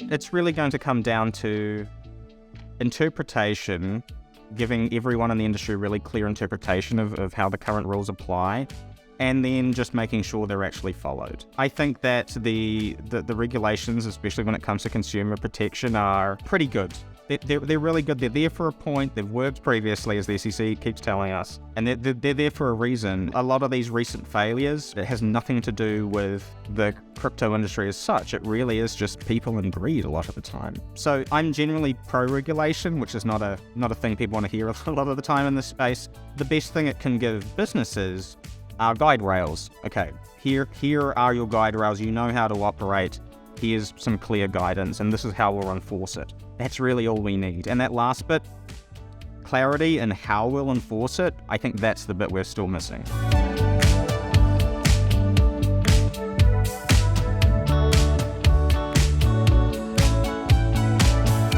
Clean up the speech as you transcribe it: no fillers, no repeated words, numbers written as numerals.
It's really going to come down to interpretation, giving everyone in the industry a really clear interpretation of how the current rules apply, and then just making sure they're actually followed. I think that the regulations, especially when it comes to consumer protection, are pretty good. They're really good. They're there for a point. They've worked previously, as the SEC keeps telling us, and they're there for a reason. A lot of these recent failures, it has nothing to do with the crypto industry as such. It really is just people and greed a lot of the time. So I'm generally pro-regulation, which is not a thing people want to hear a lot of the time in this space. The best thing it can give businesses are guide rails. Okay, here are your guide rails. You know how to operate. Here's some clear guidance, and this is how we'll enforce it. That's really all we need. And that last bit, clarity in how we'll enforce it, I think that's the bit we're still missing.